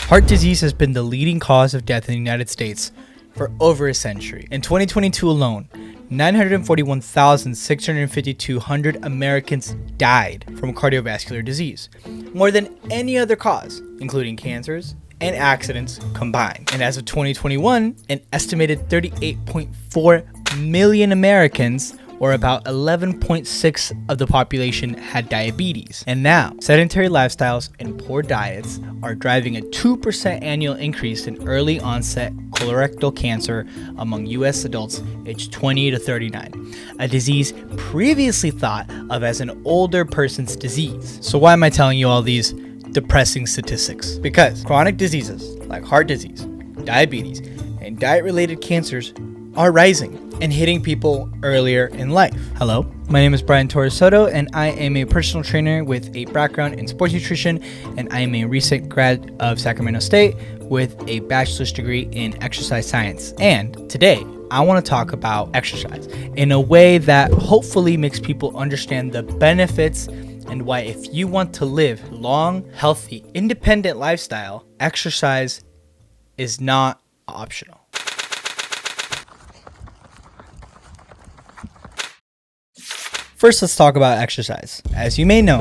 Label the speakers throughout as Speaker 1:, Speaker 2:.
Speaker 1: Heart disease has been the leading cause of death in the United States for over a century. In 2022 alone, 941,652 Americans died from cardiovascular disease, more than any other cause, including cancers and accidents combined. And as of 2021, an estimated 38.4 million Americans, or about 11.6% of the population, had diabetes. And now, sedentary lifestyles and poor diets are driving a 2% annual increase in early onset colorectal cancer among US adults aged 20 to 39, a disease previously thought of as an older person's disease. So why am I telling you all these depressing statistics? Because chronic diseases like heart disease, diabetes, and diet-related cancers are rising and hitting people earlier in life. Hello, my name is Brian Torres Soto, and I am a personal trainer with a background in sports nutrition, and I am a recent grad of Sacramento State with a bachelor's degree in exercise science. And today, I want to talk about exercise in a way that hopefully makes people understand the benefits and why, if you want to live long, healthy, independent lifestyle, exercise is not optional. First, let's talk about exercise. As you may know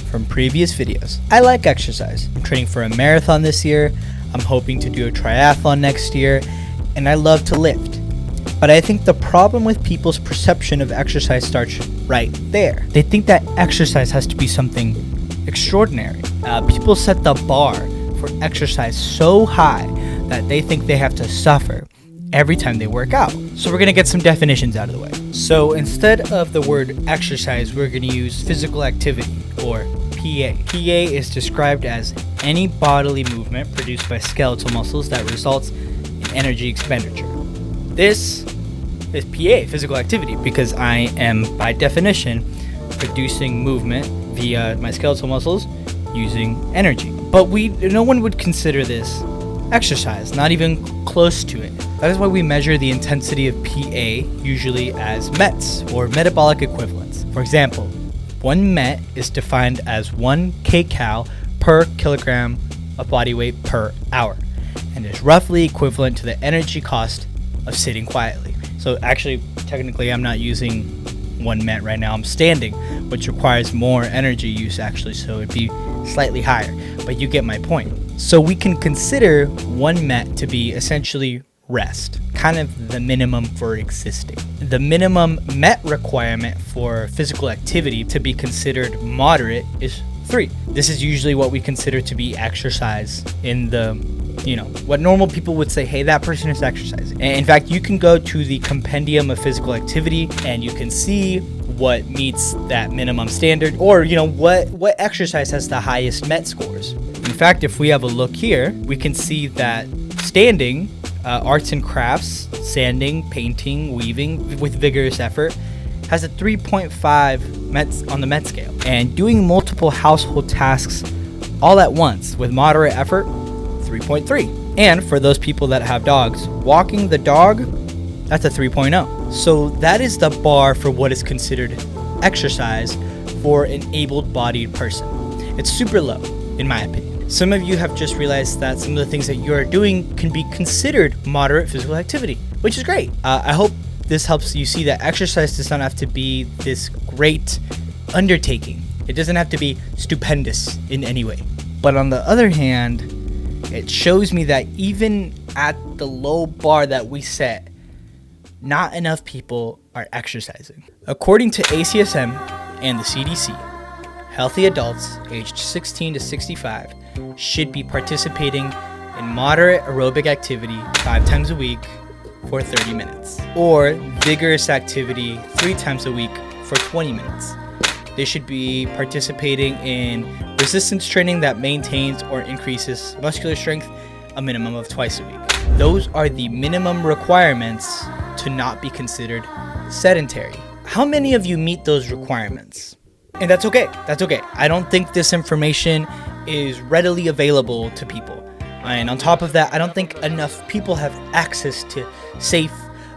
Speaker 1: from previous videos, I like exercise. I'm training for a marathon this year, I'm hoping to do a triathlon next year, and I love to lift. But I think the problem with people's perception of exercise starts right there. They think that exercise has to be something extraordinary. People set the bar for exercise so high that they think they have to suffer every time they work out. So we're gonna get some definitions out of the way. So instead of the word exercise, we're gonna use physical activity, or PA. PA is described as any bodily movement produced by skeletal muscles that results in energy expenditure. This is PA, physical activity, because I am, by definition, producing movement via my skeletal muscles using energy. But no one would consider this exercise, not even close to it. That is why we measure the intensity of PA usually as METs, or metabolic equivalents. For example, 1 MET is defined as 1 kcal per kilogram of body weight per hour, and is roughly equivalent to the energy cost of sitting quietly. So actually, technically, I'm not using 1 MET right now. I'm standing, which requires more energy use actually, so it'd be slightly higher, but you get my point. So we can consider 1 MET to be essentially rest, kind of the minimum for existing. The minimum MET requirement for physical activity to be considered moderate is 3. This is usually what we consider to be exercise in the, what normal people would say, hey, that person is exercising. And in fact, you can go to the compendium of physical activity and you can see what meets that minimum standard, or what exercise has the highest MET scores. In fact, if we have a look here, we can see that standing, arts and crafts, sanding, painting, weaving with vigorous effort, has a 3.5 MET on the MET scale. And doing multiple household tasks all at once with moderate effort, 3.3. And for those people that have dogs, walking the dog, that's a 3.0. So that is the bar for what is considered exercise for an able-bodied person. It's super low, in my opinion. Some of you have just realized that some of the things that you are doing can be considered moderate physical activity, which is great. I hope this helps you see that exercise does not have to be this great undertaking. It doesn't have to be stupendous in any way. But on the other hand, it shows me that even at the low bar that we set, not enough people are exercising. According to ACSM and the CDC, healthy adults aged 16 to 65 should be participating in moderate aerobic activity 5 times a week for 30 minutes, or vigorous activity 3 times a week for 20 minutes. They should be participating in resistance training that maintains or increases muscular strength a minimum of twice a week. Those are the minimum requirements to not be considered sedentary. How many of you meet those requirements? And that's okay. That's okay. I don't think this information is readily available to people. And on top of that, I don't think enough people have access to safe,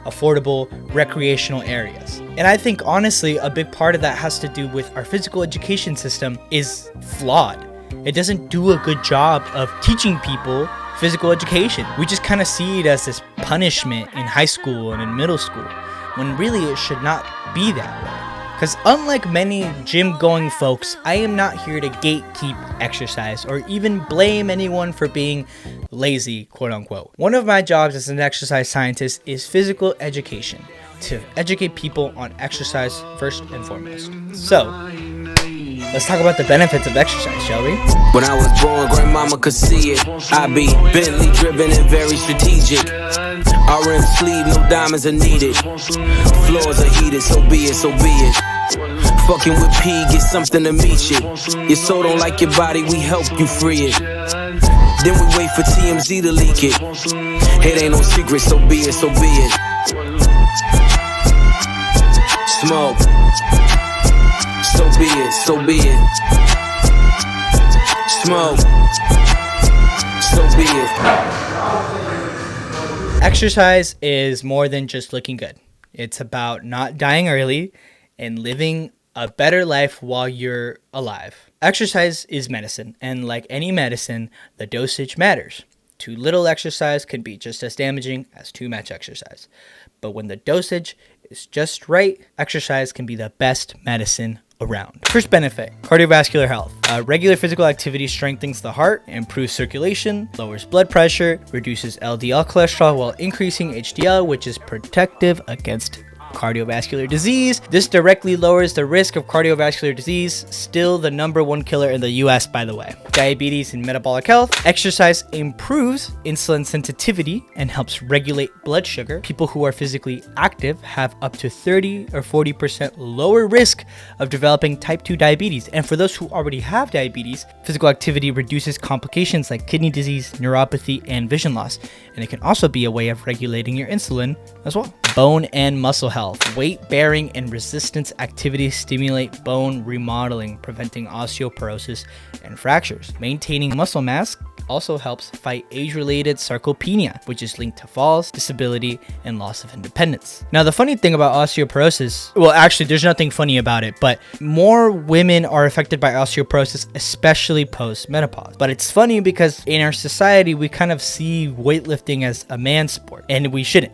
Speaker 1: affordable, recreational areas. And I think honestly, a big part of that has to do with our physical education system is flawed. it doesn't do a good job of teaching people physical education. We just kind of see it as this punishment in high school and in middle school, when really it should not be that way. Because unlike many gym-going folks, I am not here to gatekeep exercise or even blame anyone for being lazy, quote unquote. One of my jobs as an exercise scientist is physical education, to educate people on exercise first and foremost. So, let's talk about the benefits of exercise, shall we?
Speaker 2: When I was born, grandmama could see it. I be Bentley driven and very strategic. RM sleeve, no diamonds are needed. Floors are heated, so be it, so be it. Fucking with P, get something to meet you. Your soul don't like your body, we help you free it. Then we wait for TMZ to leak it. It ain't no secret, so be it, so be it. Smoke. So be it, so be it. Smoke. So be it.
Speaker 1: Exercise is more than just looking good. It's about not dying early and living a better life while you're alive. Exercise is medicine, and like any medicine, the dosage matters. Too little exercise can be just as damaging as too much exercise. But when the dosage is just right, exercise can be the best medicine around. First benefit, cardiovascular health. Regular physical activity strengthens the heart, improves circulation, lowers blood pressure, reduces LDL cholesterol while increasing HDL, which is protective against cardiovascular disease. This directly lowers the risk of cardiovascular disease, still the #1 killer in the US, by the way. Diabetes and metabolic health. Exercise improves insulin sensitivity and helps regulate blood sugar. People who are physically active have up to 30 or 40% lower risk of developing type 2 diabetes. And for those who already have diabetes, physical activity reduces complications like kidney disease, neuropathy, and vision loss. And it can also be a way of regulating your insulin as well. Bone and muscle health. Weight bearing and resistance activities stimulate bone remodeling, preventing osteoporosis and fractures. Maintaining muscle mass also helps fight age-related sarcopenia, which is linked to falls, disability, and loss of independence. Now, the funny thing about osteoporosis, well, actually, there's nothing funny about it, but more women are affected by osteoporosis, especially post-menopause. But it's funny because in our society, we kind of see weightlifting as a man's sport, and we shouldn't.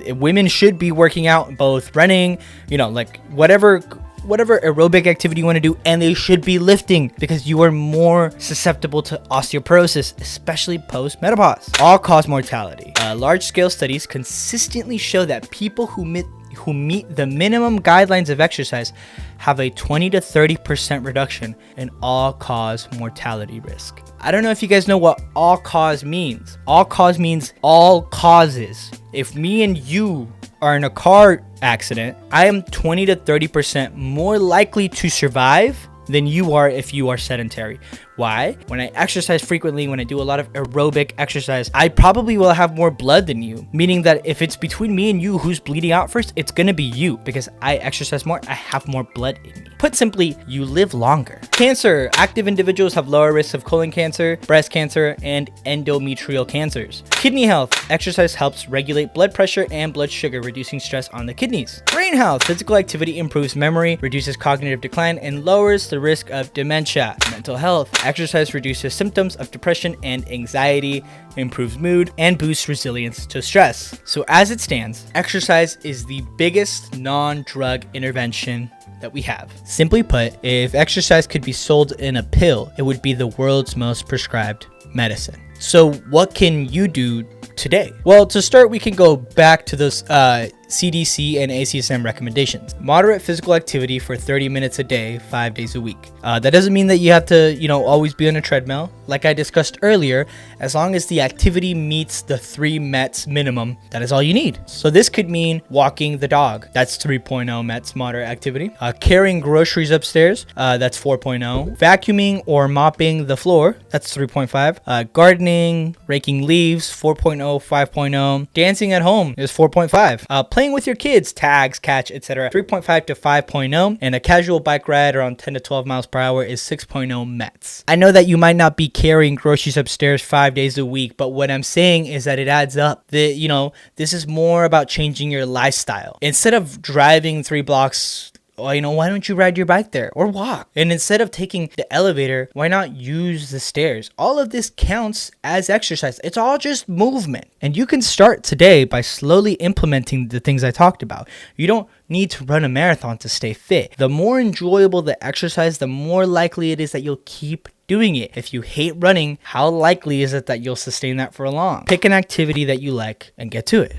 Speaker 1: Women should be working out, both running, like whatever aerobic activity you want to do, and they should be lifting because you are more susceptible to osteoporosis, especially post-menopause. All-cause mortality. Large-scale studies consistently show that people who meet the minimum guidelines of exercise have a 20 to 30% reduction in all-cause mortality risk. I don't know if you guys know what all-cause means. All-cause means all causes. If me and you are in a car accident, I am 20 to 30% more likely to survive than you are if you are sedentary. Why? When I exercise frequently, when I do a lot of aerobic exercise, I probably will have more blood than you, meaning that if it's between me and you who's bleeding out first, it's gonna be you because I exercise more, I have more blood in me. Put simply, you live longer. Cancer. Active individuals have lower risks of colon cancer, breast cancer, and endometrial cancers. Kidney health. Exercise helps regulate blood pressure and blood sugar, reducing stress on the kidneys. Brain health. Physical activity improves memory, reduces cognitive decline, and lowers the risk of dementia. Mental health. Exercise reduces symptoms of depression and anxiety, improves mood, and boosts resilience to stress. So as it stands, exercise is the biggest non-drug intervention that we have. Simply put, if exercise could be sold in a pill, it would be the world's most prescribed medicine. So what can you do today? Well, to start, we can go back to those CDC and ACSM recommendations. Moderate physical activity for 30 minutes a day, 5 days a week. That doesn't mean that you have to, always be on a treadmill. Like I discussed earlier, as long as the activity meets the 3 METs minimum, that is all you need. So this could mean walking the dog. That's 3.0 METs moderate activity. Carrying groceries upstairs. That's 4.0. Vacuuming or mopping the floor. That's 3.5. Gardening, raking leaves, 4.0, 5.0. Dancing at home is 4.5. Playing with your kids, tags, catch, etc. 3.5 to 5.0, and a casual bike ride around 10 to 12 miles per hour is 6.0 METs. I know that you might not be carrying groceries upstairs 5 days a week, but what I'm saying is that it adds up. This is more about changing your lifestyle. Instead of driving 3 blocks well, why don't you ride your bike there or walk? And instead of taking the elevator, why not use the stairs? All of this counts as exercise. It's all just movement. And you can start today by slowly implementing the things I talked about. You don't need to run a marathon to stay fit. The more enjoyable the exercise, the more likely it is that you'll keep doing it. If you hate running, how likely is it that you'll sustain that for long? Pick an activity that you like and get to it.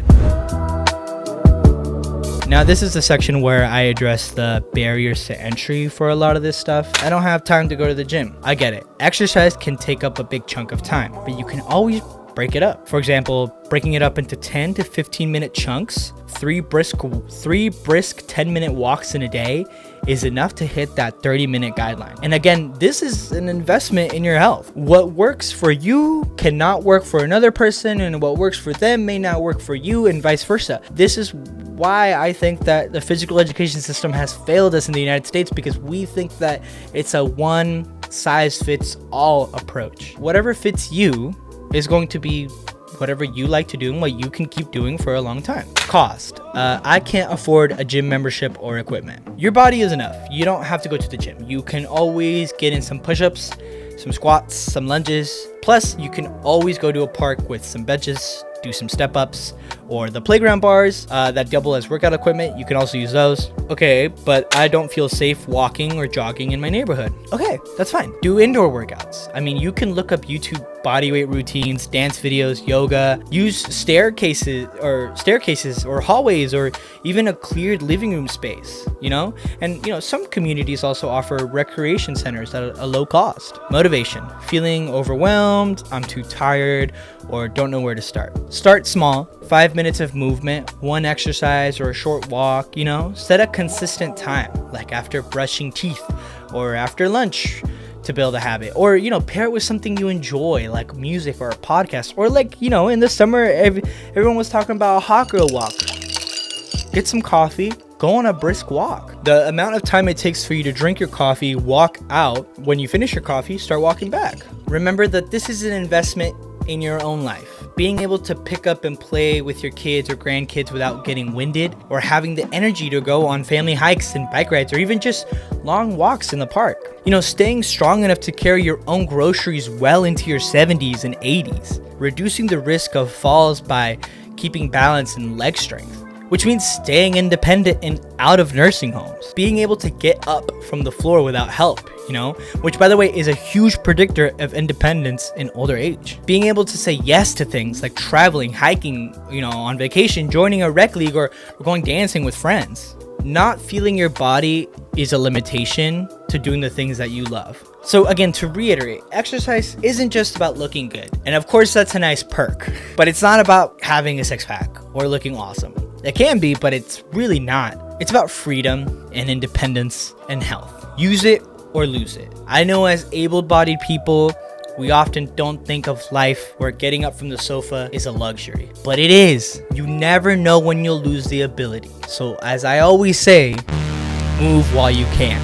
Speaker 1: Now, this is the section where I address the barriers to entry for a lot of this stuff. I don't have time to go to the gym. I get it. Exercise can take up a big chunk of time, but you can always break it up. For example, breaking it up into 10 to 15 minute chunks, three brisk 10-minute walks in a day is enough to hit that 30-minute guideline. And again, this is an investment in your health. What works for you cannot work for another person, and what works for them may not work for you, and vice versa. This is why I think that the physical education system has failed us in the United States, because we think that it's a one-size-fits-all approach. Whatever fits you is going to be whatever you like to do and what you can keep doing for a long time. Cost. I can't afford a gym membership or equipment. Your body is enough. You don't have to go to the gym. You can always get in some push-ups, some squats, some lunges. Plus, you can always go to a park with some benches, do some step-ups, or the playground bars that double as workout equipment. You can also use those. Okay, but I don't feel safe walking or jogging in my neighborhood. Okay, that's fine. Do indoor workouts. I mean, you can look up YouTube bodyweight routines, dance videos, yoga, use staircases or hallways, or even a cleared living room space, And, some communities also offer recreation centers at a low cost. Motivation. Feeling overwhelmed, I'm too tired, or don't know where to start. Start small. 5 minutes of movement, one exercise or a short walk, set a consistent time, like after brushing teeth or after lunch, to build a habit. Or, pair it with something you enjoy, like music or a podcast, or in the summer, everyone was talking about a hot girl walk. Get some coffee, go on a brisk walk. The amount of time it takes for you to drink your coffee, walk out, when you finish your coffee, start walking back. Remember that this is an investment in your own life. Being able to pick up and play with your kids or grandkids without getting winded, or having the energy to go on family hikes and bike rides, or even just long walks in the park. Staying strong enough to carry your own groceries well into your 70s and 80s. Reducing the risk of falls by keeping balance and leg strength, which means staying independent and out of nursing homes. Being able to get up from the floor without help, which, by the way, is a huge predictor of independence in older age. Being able to say yes to things like traveling, hiking, on vacation, joining a rec league, or going dancing with friends. Not feeling your body is a limitation to doing the things that you love. So again, to reiterate, exercise isn't just about looking good. And of course, that's a nice perk, but it's not about having a six-pack or looking awesome. It can be, but it's really not. It's about freedom and independence and health. Use it or lose it. I know as able-bodied people, we often don't think of life where getting up from the sofa is a luxury, but it is. You never know when you'll lose the ability. So as I always say, move while you can.